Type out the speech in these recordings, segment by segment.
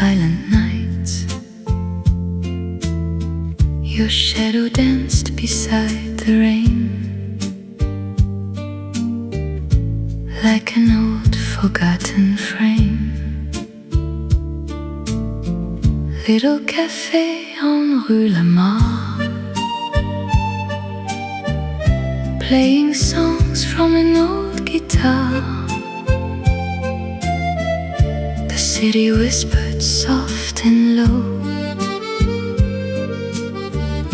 silent nights. Your shadow danced beside the rain, like an old forgotten frame. Little café en rue Lamar, playing songs from an old guitar. The city whispered soft and low,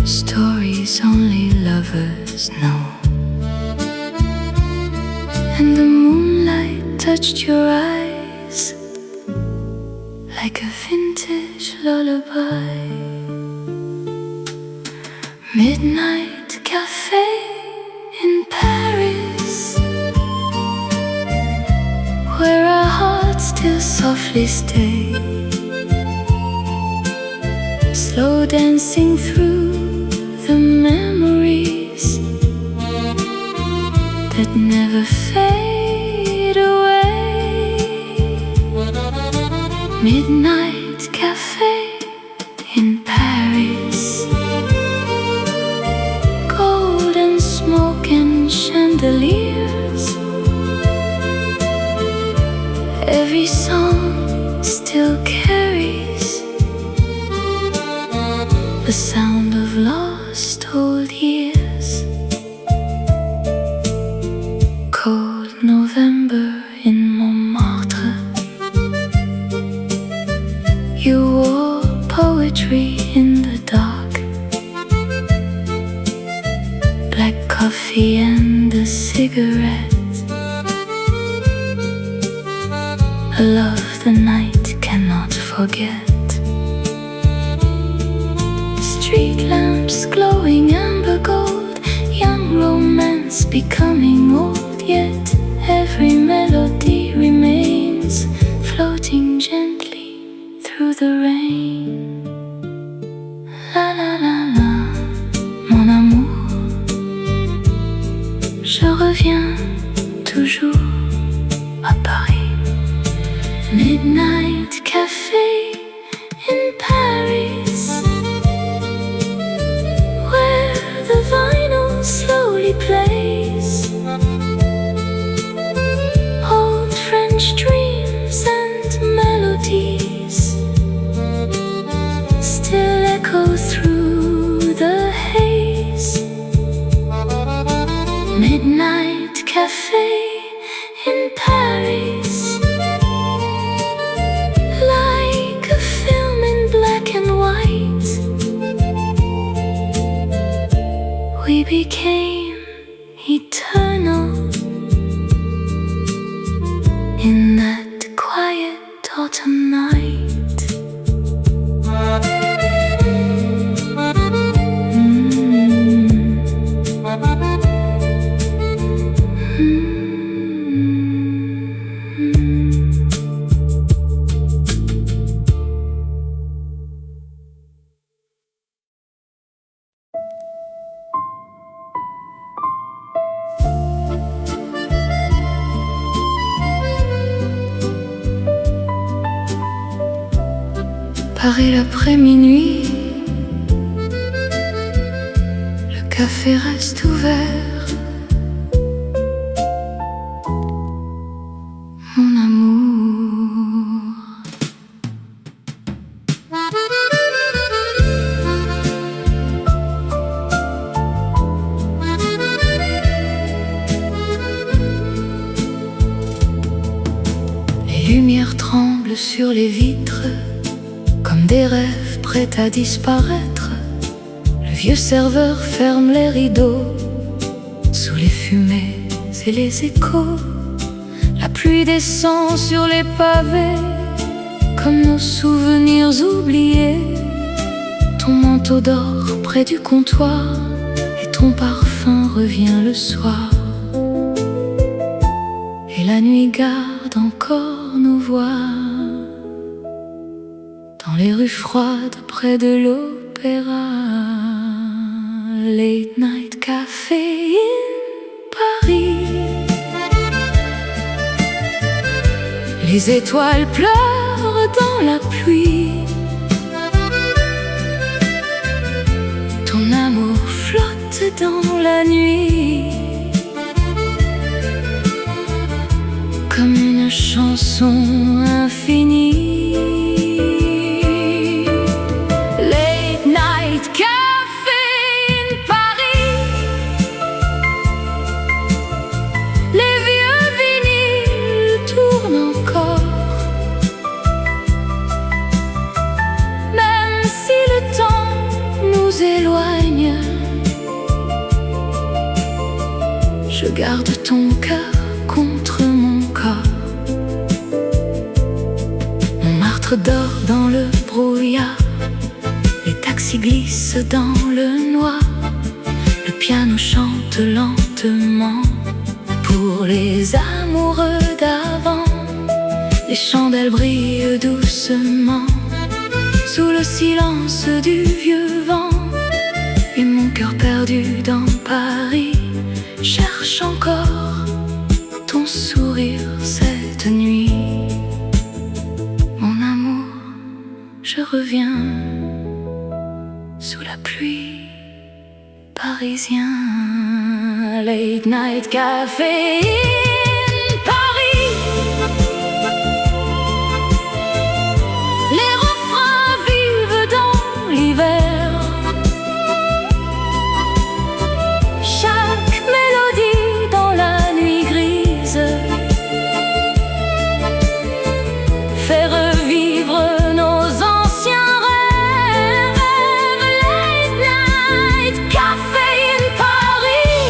stories only lovers know. And the moonlight touched your eyes like a vintage lullaby. Midnight cafe in Paris, where our hearts still softly stay, slow dancing through the memories that never fade away. Midnight cafe in Paris, golden smoke and chandeliers. Every song still carries the sound of lost old years. Cold November in Montmartre, you wore poetry in the dark, black coffee and a cigarette, a love the night cannot forget. Street lamps glowing amber gold, young romance becoming old, yet every melody remains, floating gently through the rain. La la la la, mon amour, je reviens toujours à Paris. Midnight cafe in Paris, where the vinyl slowly plays old French dreams and melodies, still echo through the haze. Midnight cafe in Paris, like a film in black and white, we became eternal in that quiet autumn night. Paris l'après-minuit, le café reste ouvert. Mon amour, les lumières tremblent sur les vitres, comme des rêves prêts à disparaître. Le vieux serveur ferme les rideaux, sous les fumées et les échos. La pluie descend sur les pavés, comme nos souvenirs oubliés. Ton manteau dort près du comptoir, et ton parfum revient le soir. Et la nuit garde encore nos voix dans les rues froides près de l'opéra. Late night café in Paris, les étoiles pleurent dans la pluie. Ton amour flotte dans la nuit, comme une chanson infinie. Late night café in Paris, les vieux vinyles tournent encore. Même si le temps nous éloigne, je garde ton cœur contre mon corps. Montmartre dort dans le brouillard, les taxis glissent dans le noir, le piano chante lentement pour les amoureux d'avant. Les chandelles brillent doucement sous le silence du vieux vent, et mon cœur perdu dans Paris cherche encore ton sourire cette nuit. Mon amour, je reviens sous la pluie parisien. Late night café in Paris, les refrains vivent dans l'hiver. Chaque mélodie dans la nuit grise fait revivre nos anciens rêves. Late night café in Paris,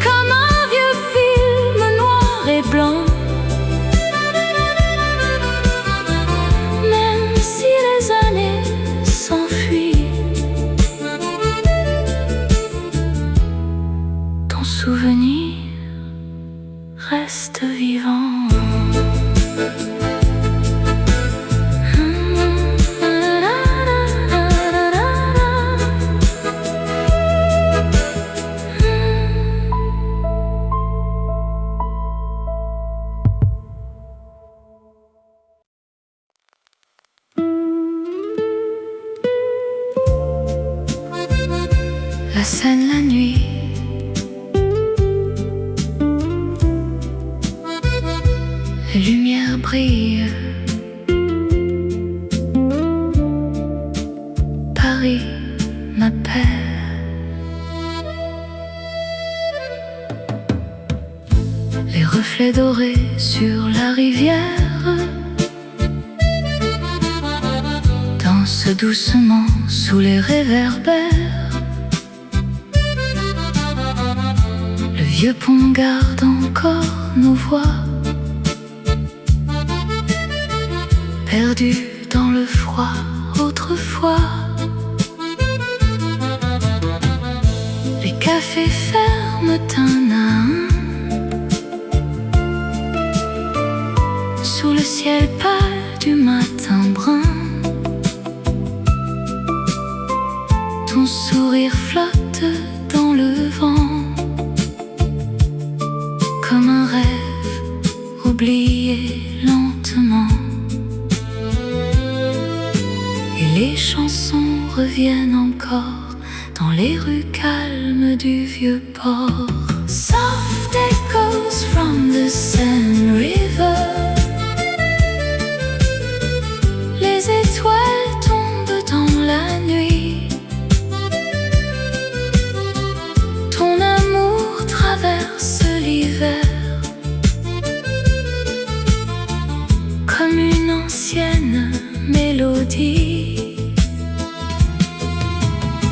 comme un vieux film noir et blanc. Même si les années s'enfuient, ton souvenir reste vivant. La Seine la nuit, les lumières brillent. Paris m'appelle. Les reflets dorés sur la rivière dansent doucement sous les réverbères. Le vieux pont garde encore nos voix, perdues dans le froid autrefois. Les cafés ferment un à un sous le ciel pâle du matin brun. Ton sourire flotte dans le vent, comme un rêve oublié lentement. Et les chansons reviennent encore dans les rues calmes du vieux port. Soft echoes from the Seine River, les étoiles tombent dans la nuit. Ton amour traverse l'hiver comme une ancienne mélodie.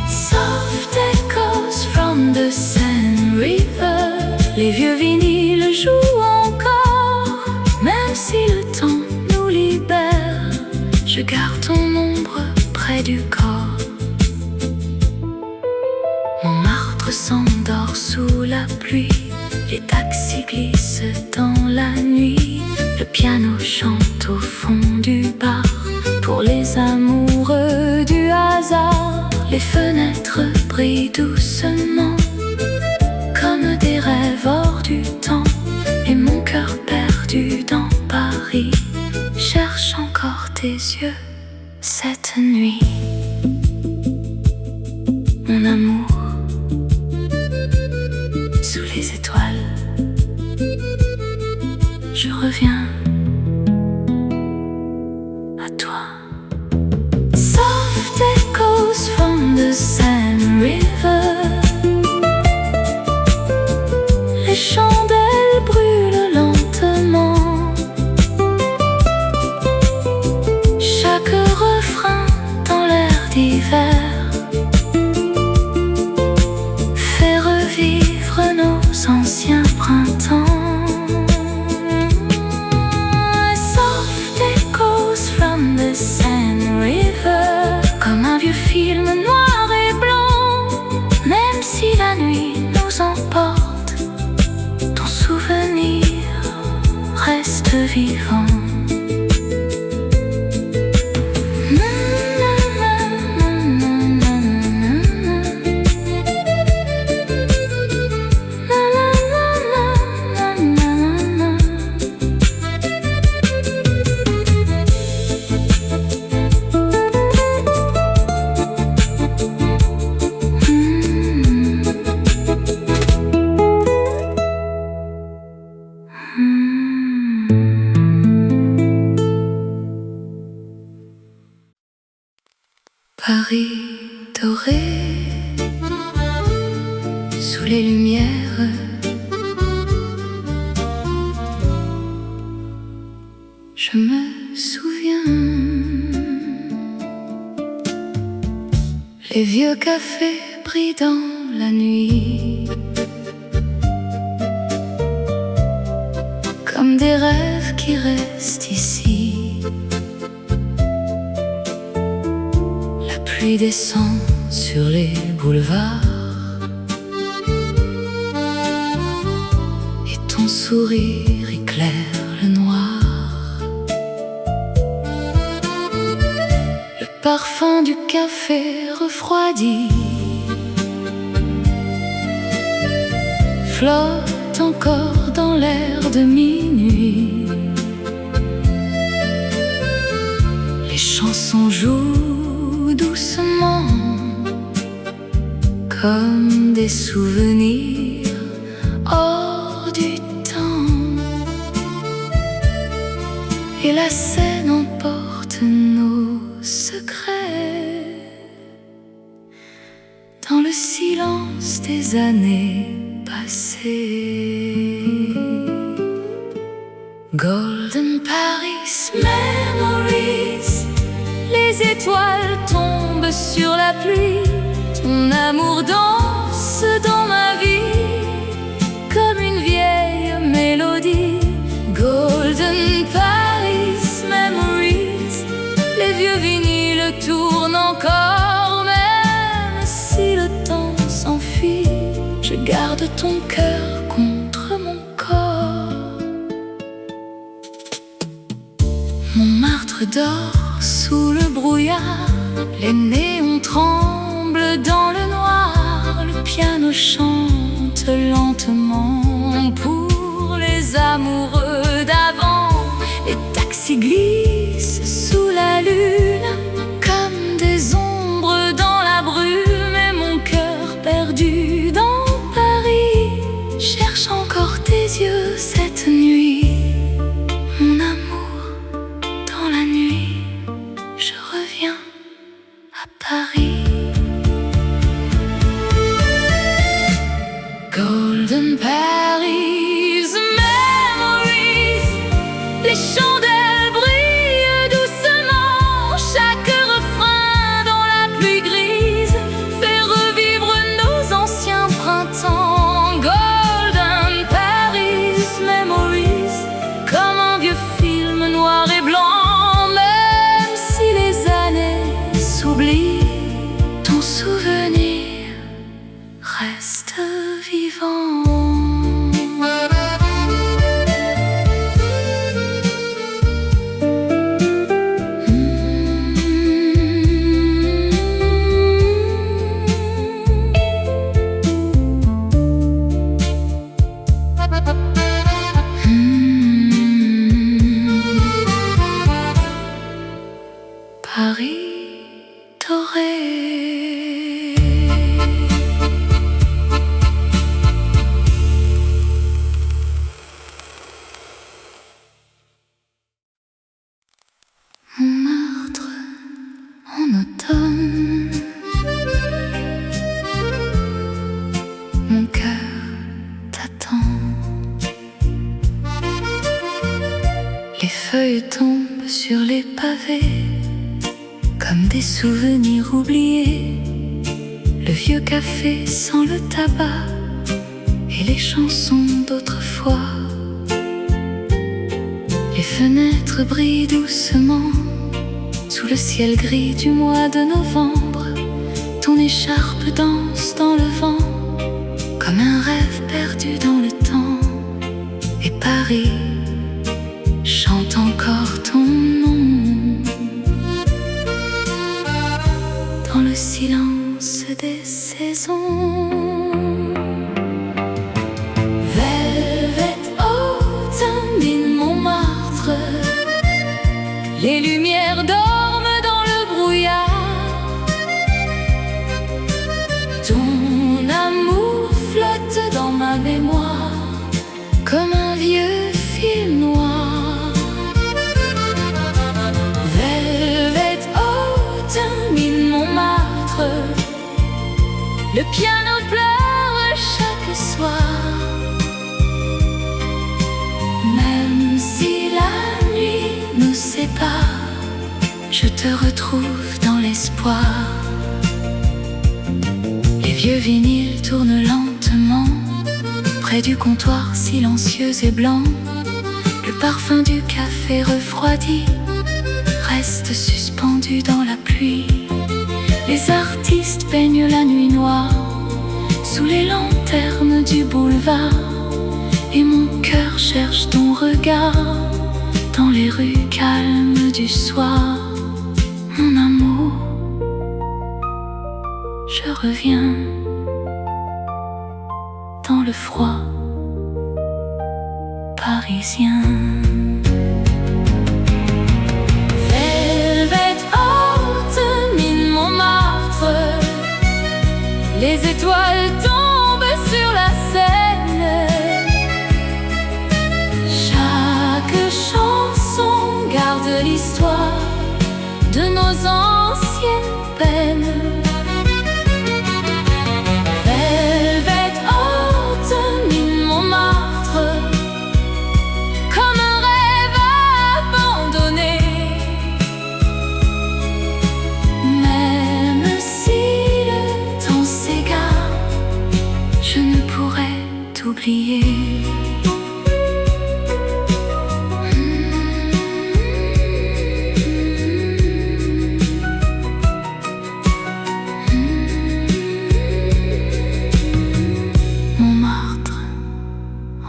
Soft echoes from the Seine River, les vieux vinyles jouent encore. Même si le temps nous libère, je garde ton ombre près du corps. Montmartre s'endort sous la pluie, les taxis glissent dans la nuit. Le piano chante au fond du bar pour les amoureux du hasard. Les fenêtres brillent doucement comme des rêves hors du temps, et mon cœur perdu dans vie. Cherche encore tes yeux cette nuit, mon amour, sous les étoiles. Je reviens à toi. Soft echoes from the Seine River. Les chandelles brûlent lentement. Chaque refrain dans l'air d'hiver fait revivre nos anciens printemps. Soft echoes from the Seine River, comme un vieux film noir et blanc. Même si la nuit nous emporte, ton souvenir reste vivant. Paris doré, sous les lumières, je me souviens. Les vieux cafés brillent dans la nuit, comme des rêves qui restent ici. La pluie descend sur les boulevards et ton sourire éclaire le noir. Le parfum du café refroidi flotte encore dans l'air de minuit. Les chansons jouent doucement comme des souvenirs hors du temps, et la scène emporte nos secrets dans le silence des années passées. Golden Paris Memories, les étoiles tombent sur la pluie. Ton amour danse dans ma vie comme une vieille mélodie. Golden Paris Memories, les vieux vinyles tournent encore. Même si le temps s'enfuit, je garde ton cœur contre mon corps. Montmartre dort sous le brouillard, les néons tremblent dans le noir. Le piano chante lentement pour les amoureux d'avant. Les taxis glissent sous la lune comme des ombres dans la brume, et mon cœur perdu dans Paris cherche encore tes yeux cette nuit. Mon amour, dans la nuit, je reviens à Paris. Golden Paris Memories, les chandelles brillent tombent sur les pavés comme des souvenirs oubliés. Le vieux café sans le tabac et les chansons d'autrefois. Les fenêtres brillent doucement sous le ciel gris du mois de novembre. Ton écharpe danse dans le vent comme un rêve perdu dans le temps. Et Paris chante encore ton nom dans le silence des saisons. Velvet autumn in Montmartre, les lumières dorment dans le brouillard. Ton amour flotte dans ma mémoire comme un vieux film noir. Velvet autumn in Montmartre, le piano pleure chaque soir. Même si la nuit nous sépare, je te retrouve dans l'espoir. Les vieux vinyles tournent lentement près du comptoir silencieux et blanc. Le parfum du café refroidi reste suspendu dans la pluie. Les artistes peignent la nuit noire sous les lanternes du boulevard. Et mon cœur cherche ton regard dans les rues calmes du soir. Mon amour, je reviens dans le froid parisien. Velvet autumn in Montmartre, les étoiles tombent sur la Seine. Chaque chanson garde l'histoire de nos anciennes peines. Velvet autumn in Montmartre, comme un rêve abandonné. Même si le temps s'égare, je ne pourrai t'oublier.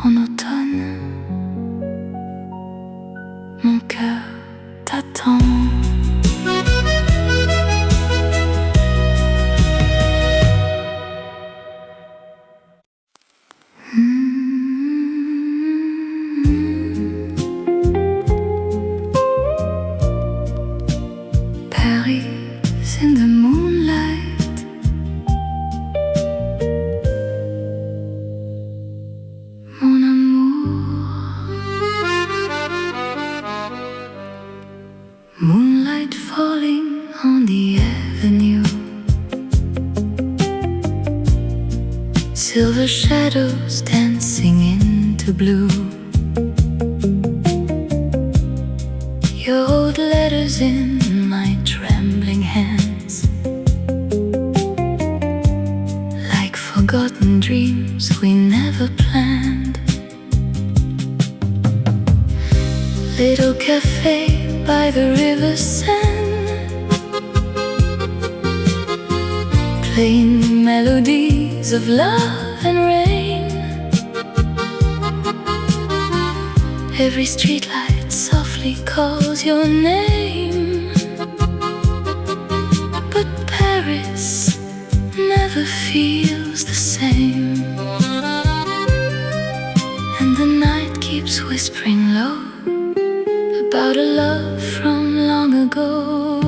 En automne, mon cœur t'attend. Paris in the moonlight, mon amour. Moonlight falling on the avenue, silver shadows dancing into blue. Your old letters in my trembling hands, like forgotten dreams we never planned. Little cafe by the river Seine, playing melodies of love and rain. Every streetlight softly calls your name, but Paris never feels the same. And the night keeps whispering low about a love from long ago.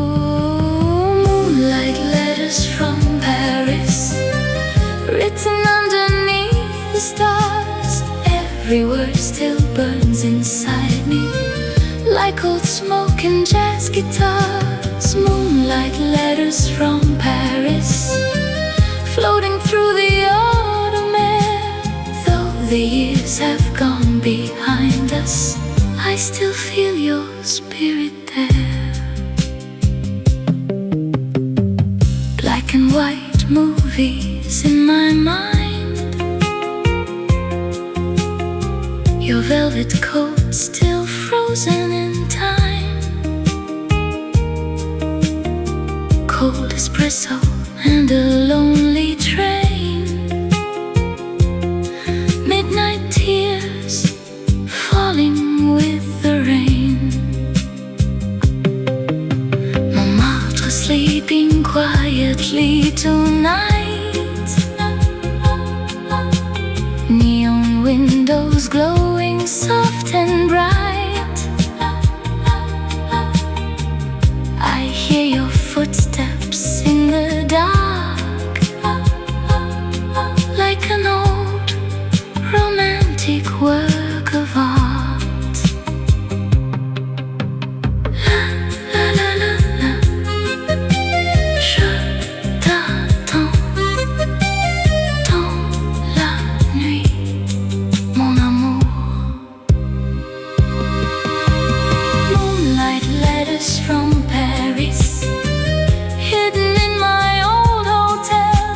Moonlight letters from Paris, written underneath the stars. Every word still burns inside me, like old smoke and jazz guitars. Moonlight letters from Paris, floating through the autumn air. Though the years have gone behind us, I I still feel your spirit there. Black and white movies in my mind. Your velvet coat still frozen in time. Cold espresso and a lonely train. Midnight tears falling with the rain. Montmartre sleeping quietly tonight. Neon windows glowing soft and bright. I hear your footsteps in the dark, like an old romantic work of art. La la la la la. Je t'attends dans la nuit, mon amour. Moonlight letters from Paris, hidden in my old hotel.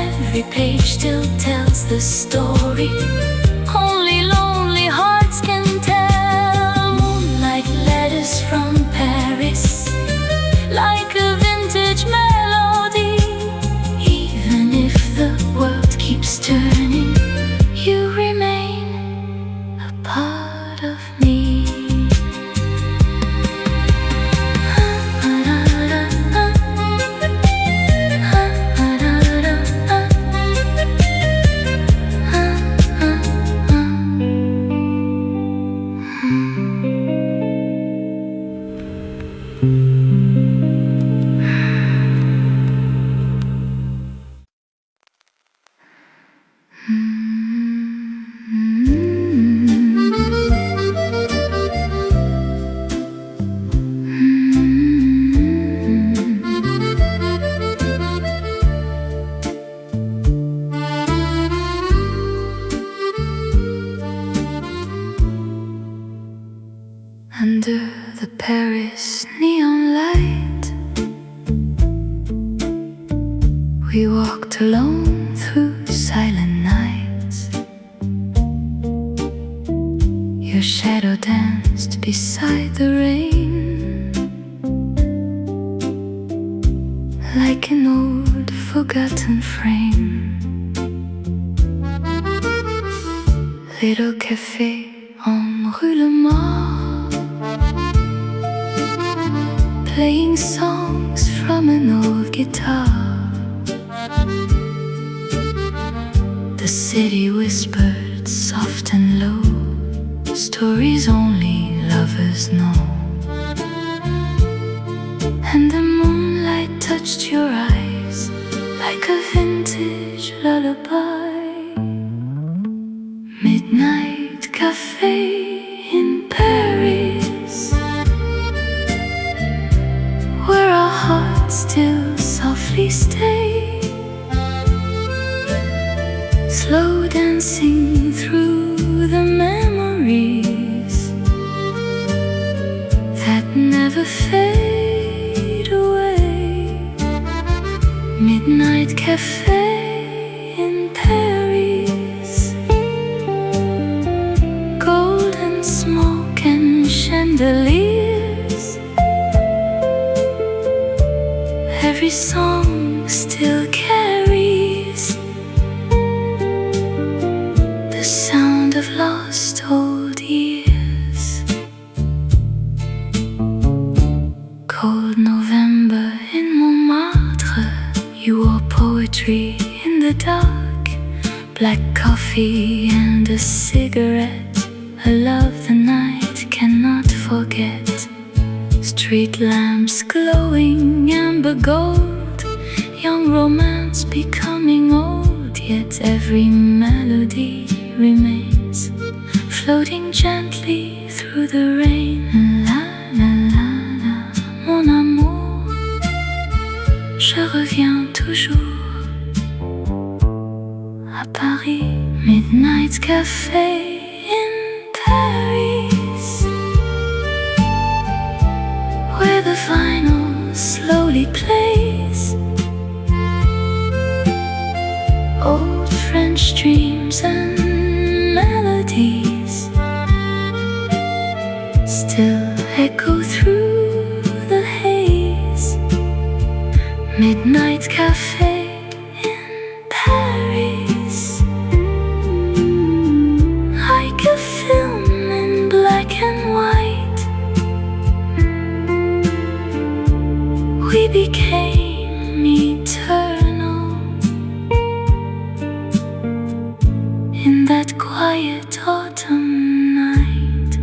Every page still tells the story only lonely hearts can tell. Moonlight letters from Paris, like a vintage melody. Even if the world keeps turning, you remain a part of me. Under the Paris neon light, we walked alone through silent nights. Your shadow danced beside the rain, like an old forgotten frame. Little café en rue Le Mans, playing songs from an old guitar. The city whispered soft and low, stories only lovers know. And the moonlight touched your eyes like a vintage lullaby. Midnight cafe in Paris, where our hearts still softly stay, slow dancing through the memories that never fade away. Midnight cafe in Paris, golden smoke and chandeliers. Every song still carries the sound of lost old years. Cold November in Montmartre, you wore poetry in the dark. Black coffee and a cigarette, a love the night cannot forget. Street lamps glowing amber gold, young romance becoming old. Yet every melody remains, floating gently through the rain. La la la la, mon amour, je reviens toujours à Paris. Midnight cafe in Paris. vinyl slowly plays old French dreams and melodies still echo through the haze. Midnight cafe in Paris, like a film in black and white. We became eternal in that quiet autumn night.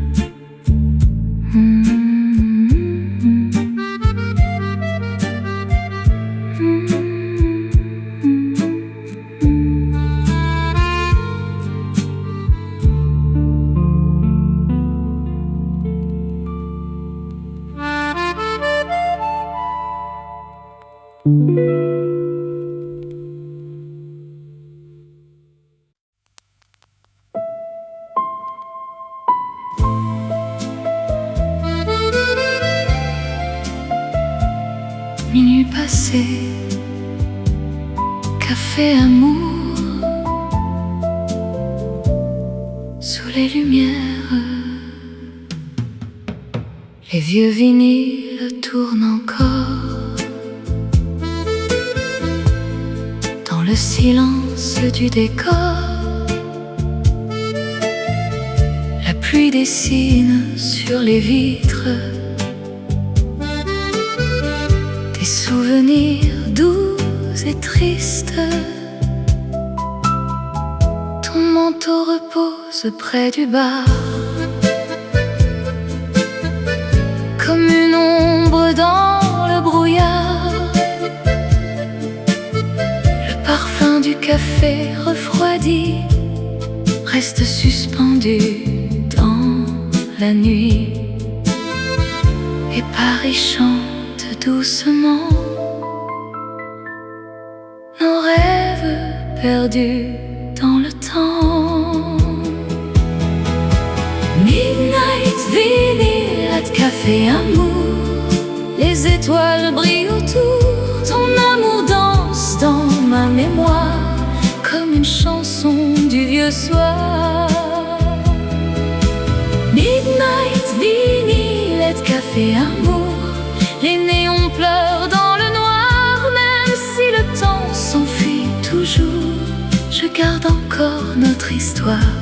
Minuit passé, café amour, sous les lumières, les vieux vinyles tournent encore dans le silence du décor. La pluie dessine sur les vitres des souvenirs doux et tristes. Ton manteau repose près du bar, comme une ombre dans le brouillard. Le parfum du café refroidi reste suspendu dans la nuit. Et Paris chante doucement nos rêves perdus dans le temps. Midnight vinyl, café amour, les étoiles brillent autour. Ton amour danse dans ma mémoire comme une chanson du vieux soir. Midnight vinyl, café amour, les néons pleurent dans le noir. Même si le temps s'enfuit toujours, je garde encore notre histoire.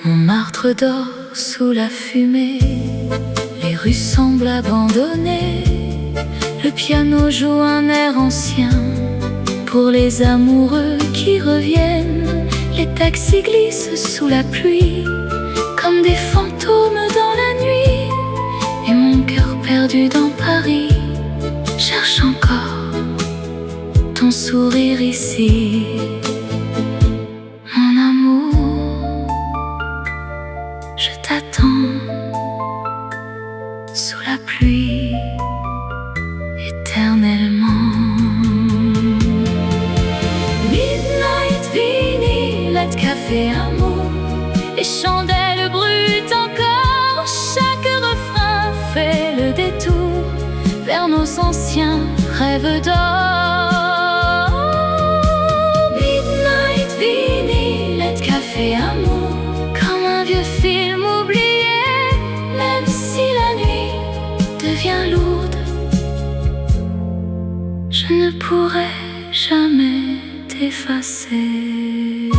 Montmartre dort sous la fumée, les rues semblent abandonnées. Le piano joue un air ancien pour les amoureux qui reviennent. Les taxis glissent sous la pluie comme des fantômes dans la nuit. Et mon cœur perdu dans Paris cherche encore ton sourire ici. Mon amour, je t'attends sous la pluie éternellement. Midnight vinyl, café amour, les chandelles brûlent encore. Chaque refrain fait le détour vers nos anciens rêves d'or. Midnight vinyl, café amour, comme un vieux film oublié. Même si la nuit devient lourde, je ne pourrai jamais t'effacer.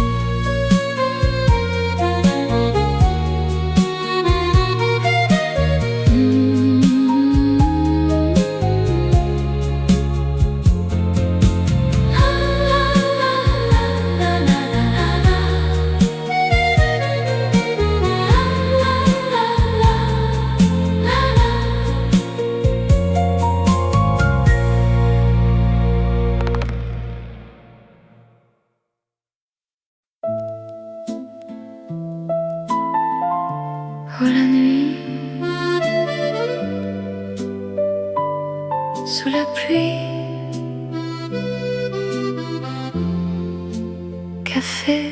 Oh la nuit, sous la pluie, café,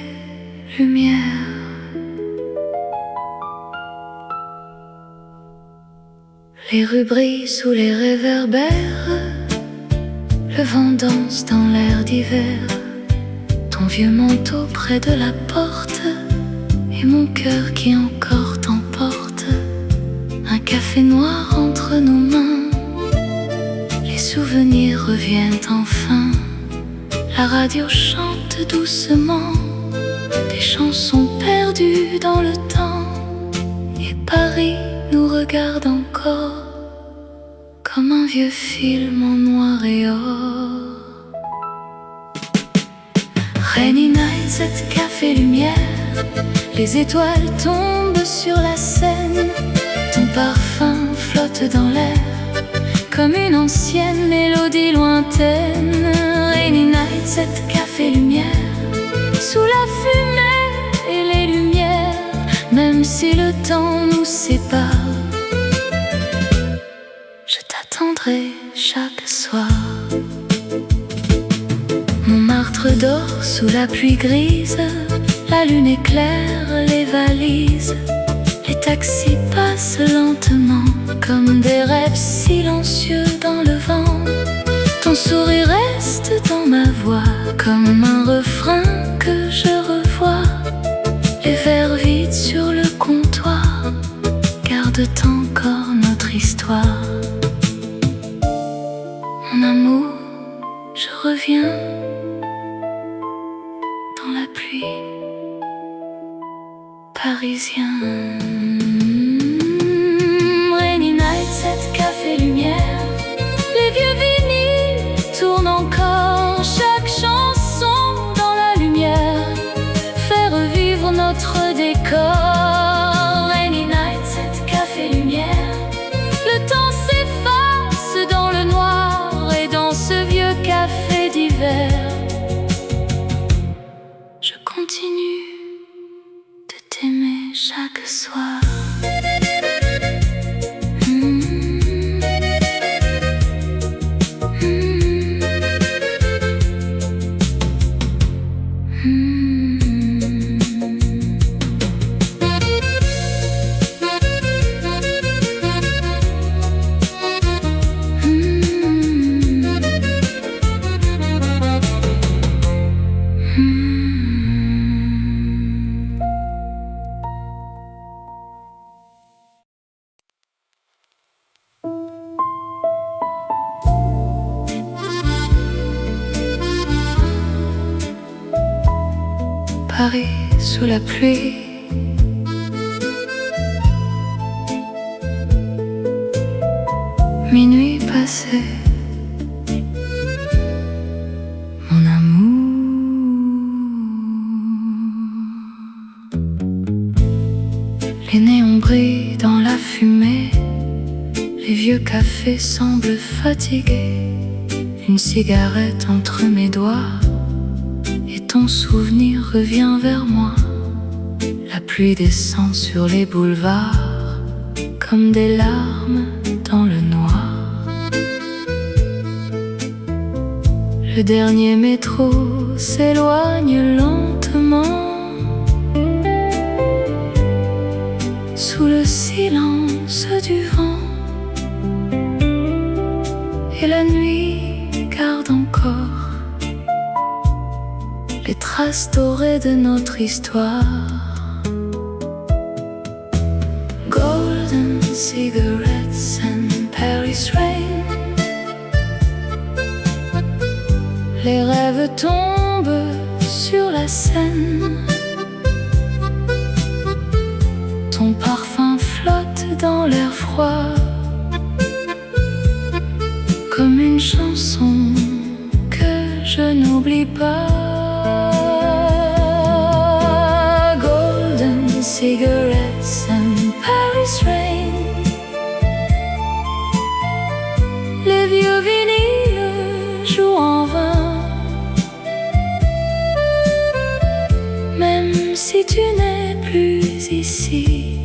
lumière. Les rues brillent sous les réverbères, le vent danse dans l'air d'hiver. Ton vieux manteau près de la porte, et mon cœur qui encore t'emporte. Un café noir entre nos mains, les souvenirs reviennent enfin. La radio chante doucement des chansons perdues dans le temps. Et Paris nous regarde encore comme un vieux film en noir et or. Rainy night, cette café lumière, les étoiles tombent sur la scène. Ton parfum flotte dans l'air comme une ancienne mélodie lointaine. Rainy night, cette café lumière, sous la fumée et les lumières. Même si le temps nous sépare, je t'attendrai chaque soir. Montmartre dort sous la pluie grise, la lune éclaire les valises. Les taxis passent lentement comme des rêves silencieux dans le vent. Ton sourire reste dans ma voix comme un refrain que je revois. Les verres vides sur le comptoir gardent encore notre histoire. Mon amour, je reviens dans la pluie parisienne. Rainy night, cette café lumière, les vieux vinyles tournent encore. Chaque chanson dans la lumière fait revivre notre décor. Rainy night, cette café lumière, le temps s'efface dans le noir. Et dans ce vieux café d'hiver, je continue de t'aimer chaque soir. Paris sous la pluie, minuit passé, mon amour. Les néons brillent dans la fumée, les vieux cafés semblent fatigués. Une cigarette entre mes doigts, et ton souvenir revient vers moi. La pluie descend sur les boulevards comme des larmes dans le noir. Le dernier métro s'éloigne lentement sous le silence du vent, et la nuit garde encore les traces dorées de notre histoire. Golden cigarettes and Paris rain. Les rêves tombent sur la scène. Ton parfum flotte dans l'air froid comme une chanson que je n'oublie pas. Cigarettes and Paris rain. Les vieux vinyles jouent en vain. Même si tu n'es plus ici,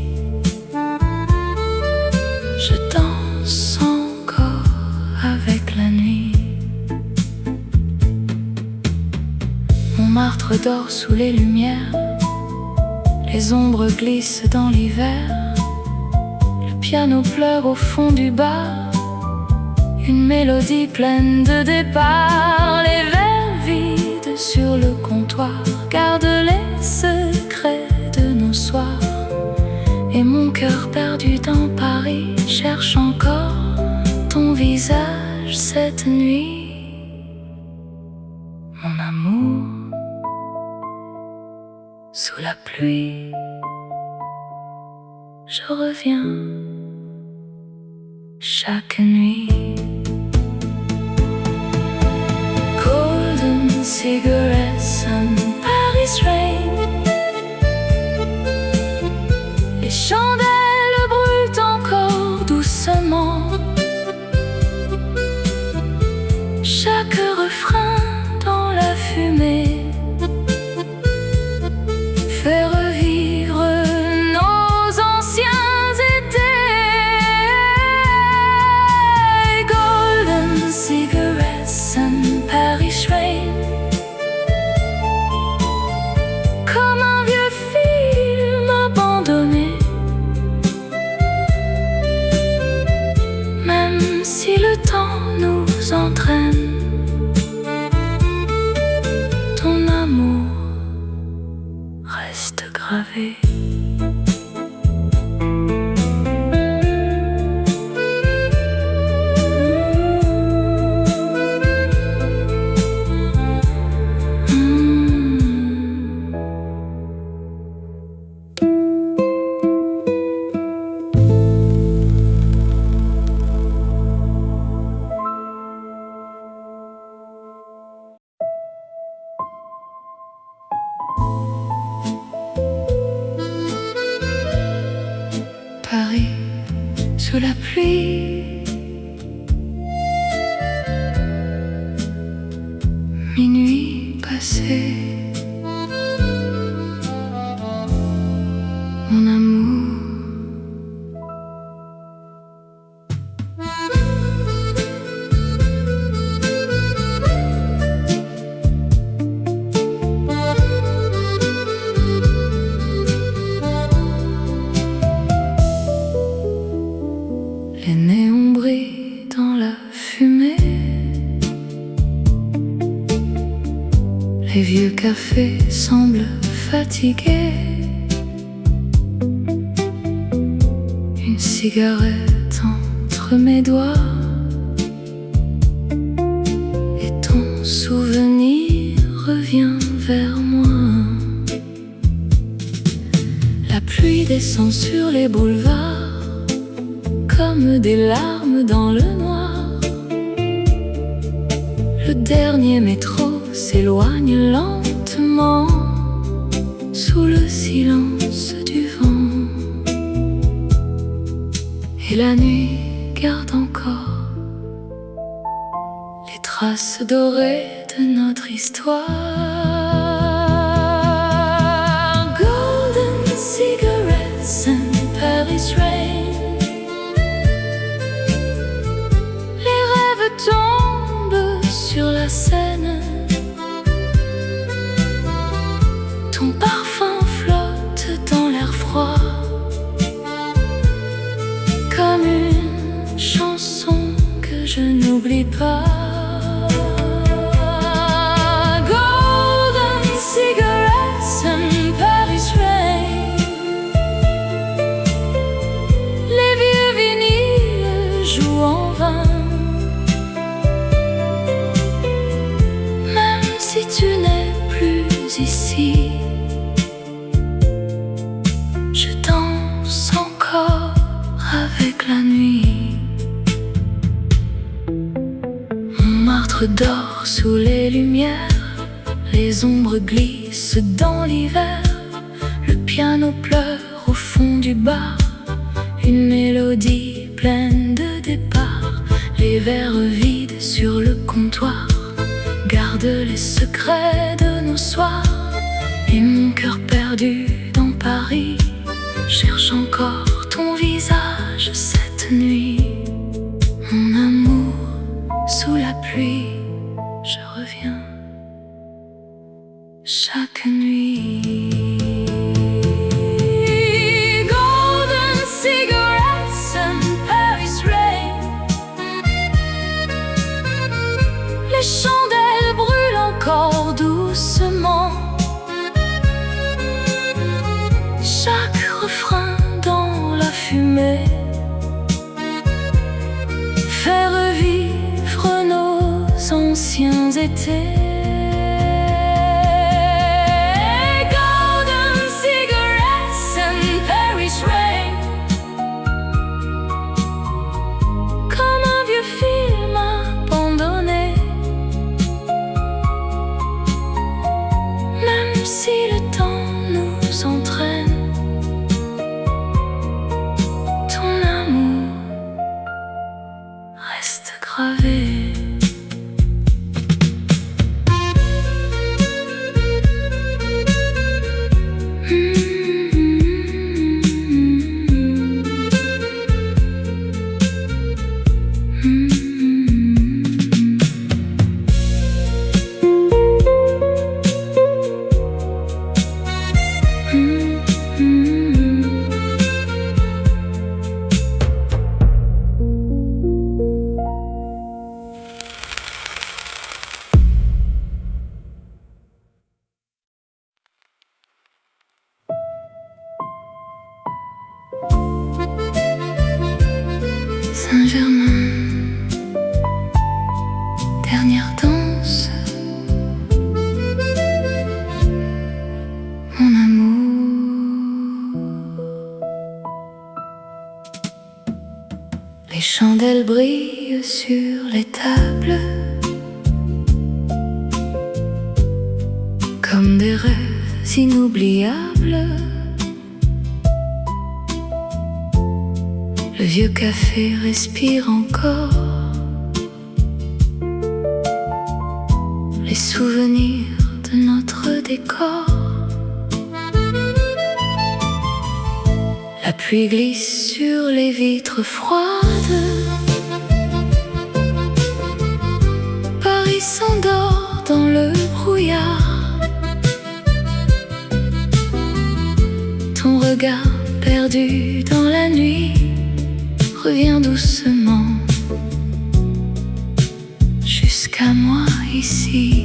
je danse encore avec la nuit. Montmartre dort sous les lumières, les ombres glissent dans l'hiver. Le piano pleure au fond du bar, une mélodie pleine de départ. Les verres vides sur le comptoir gardent les secrets de nos soirs. Et mon cœur perdu dans Paris cherche encore ton visage cette nuit. Mon amour, sous la pluie, je reviens chaque nuit. Golden cigarettes and Paris rain. Les chandelles brûlent encore doucement. Chaque refrain dans la fumée fait revivre nos anciens étés. Golden cigarettes and Paris rain. Comme un vieux film abandonné. Même si le temps nous entraîne, ton amour reste gravé. Paris sous la pluie, minuit passé, mon amour. Les néons brillent dans la fumée. Les vieux cafés semblent fatigués. Une cigarette entre mes doigts et ton souvenir revient vers moi. La pluie descend sur les boulevards comme des larmes dans le noir. Le dernier métro s'éloigne lentement sous le silence du vent. Et la nuit garde encore les traces dorées de notre histoire. Golden cigarettes and Paris rain. Tombe sur la Seine. Ton parfum flotte dans l'air froid comme une chanson que je n'oublie pas. Golden cigarettes and Paris rain. Les vieux vinyles jouent en vain. Si tu n'es plus ici, je danse encore avec la nuit. Montmartre dort sous les lumières, les ombres glissent dans l'hiver. Le piano pleure au fond du bar, une mélodie pleine de départ. Les verres vides sur le comptoir garde les secrets de nos soirs. Et mon cœur perdu dans Paris cherche encore ton visage cette nuit. Mon amour, sous la pluie, je reviens chaque nuit. Golden cigarettes fumée, faire revivre nos anciens étés. Golden cigarettes and Paris rain, comme un vieux film abandonné. Même si le temps nous entraîne, ton amour reste gravé. Saint-Germain, dernière danse, mon amour. Les chandelles brillent sur les tables comme des rêves inoubliables. Le vieux café respire encore les souvenirs de notre décor. La pluie glisse sur les vitres froides. Paris s'endort dans le brouillard. Ton regard perdu dans la nuit revient doucement jusqu'à moi ici.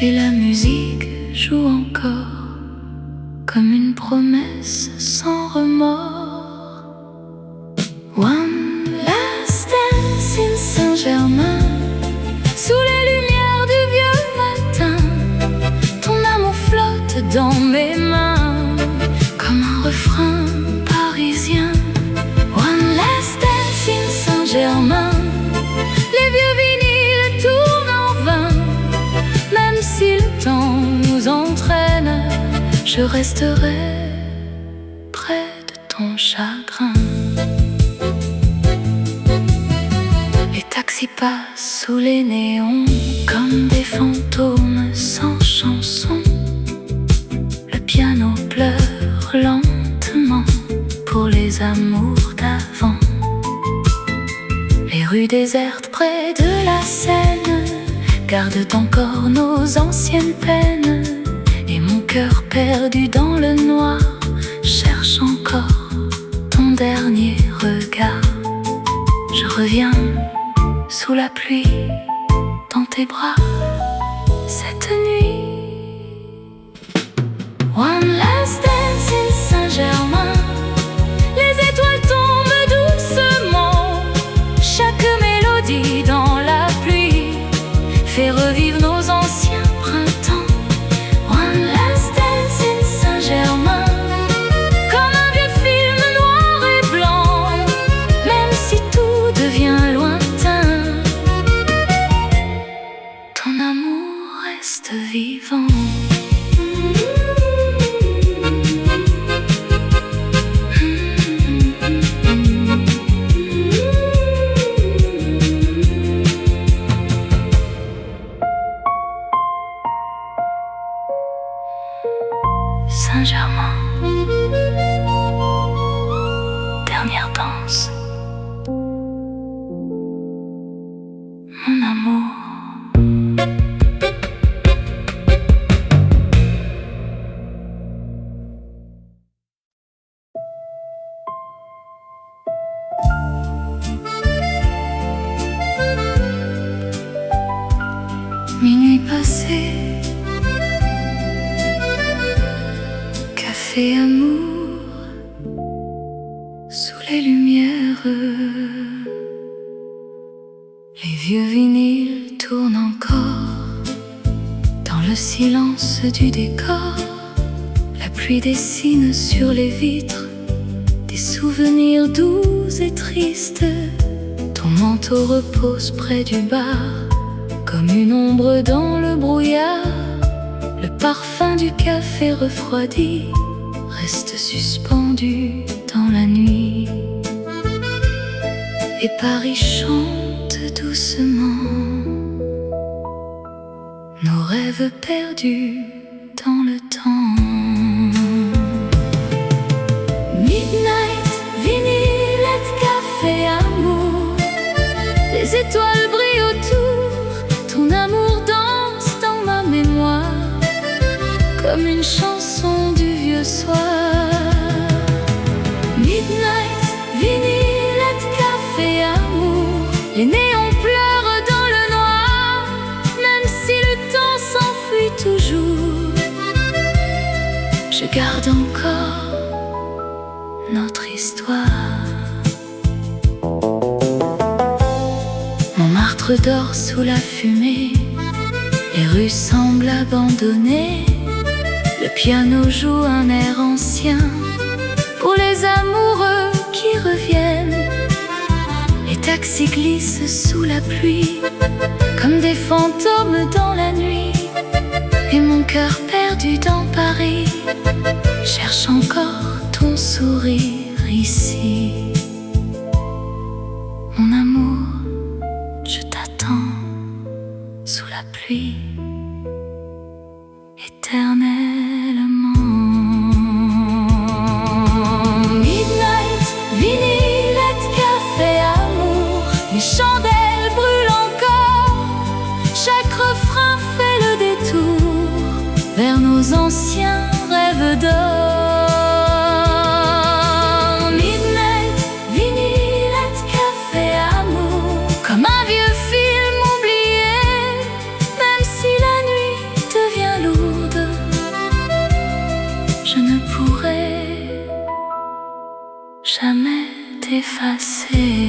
Et la musique joue encore comme une promesse sans remords. One last dance in Saint-Germain, sous les lumières du vieux matin. Ton amour flotte dans mes mains comme un refrain parisien. One last dance in Saint-Germain, les vieux vinyles tournent en vain. Même si le temps nous entraîne, je resterai près de ton chagrin. Les taxis passent sous les néons comme des fantômes sans chanson. Le piano pleure lentement pour les amours d'avant. Les rues désertes près de la Seine gardent encore nos anciennes peines. Et mon cœur perdu dans le noir cherche encore ton dernier regard. Je reviens sous la pluie dans tes bras cette nuit. One last dance in Saint-Germain, les étoiles tombent doucement. Chaque mélodie dans la pluie fait revivre nos anciens printemps. One last dance in Saint-Germain, comme un vieux film noir et blanc. Même si tout devient lointain, ton amour reste vivant. Saint-Germain, dernière danse, mon amour. Minuit passé, café amour, sous les lumières. Les vieux vinyles tournent encore dans le silence du décor. La pluie dessine sur les vitres des souvenirs doux et tristes. Ton manteau repose près du bar comme une ombre dans le brouillard. Le parfum du café refroidi reste suspendu dans la nuit. Et Paris chante doucement nos rêves perdus dans le temps. Midnight, vinylette, café, amour. Les étoiles brillent autour, ton amour danse dans ma mémoire comme une chanson du vieux soir. Midnight, vinylette, café, amour. Les néons pleurent dans le noir, même si le temps s'enfuit toujours. Je garde encore notre histoire. Montmartre dort sous la fumée, les rues semblent abandonnées. Le piano joue un air ancien pour les amoureux qui reviennent. Les taxis glissent sous la pluie comme des fantômes dans la nuit. Et mon cœur perdu dans Paris cherche encore ton sourire ici. Mon amour, je t'attends sous la pluie éternellement. Midnight, vinylette, café, amour. Les chandelles brûlent encore, chaque refrain fait le détour vers nos anciens rêves d'or. Midnight, vinylette, café, amour. Comme un vieux film oublié, même si la nuit devient lourde, je ne pourrai jamais t'effacer.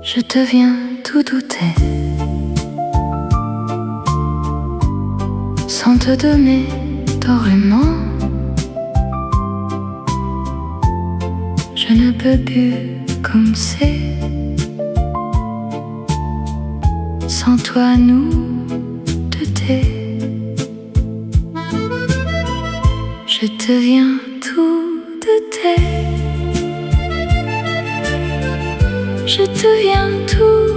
Je deviens tout douter sans te donner d'ornement. Je ne peux plus comme c'est. Sans toi nous douter. Je deviens tout douter. Je deviens tout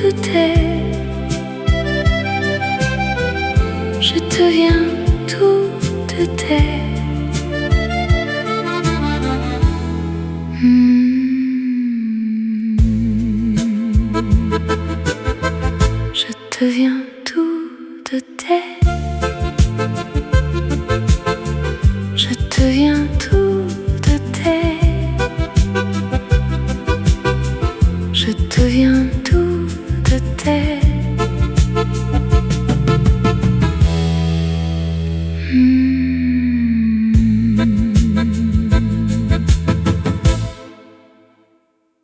douter. Je deviens tout douter. Je deviens tout douter.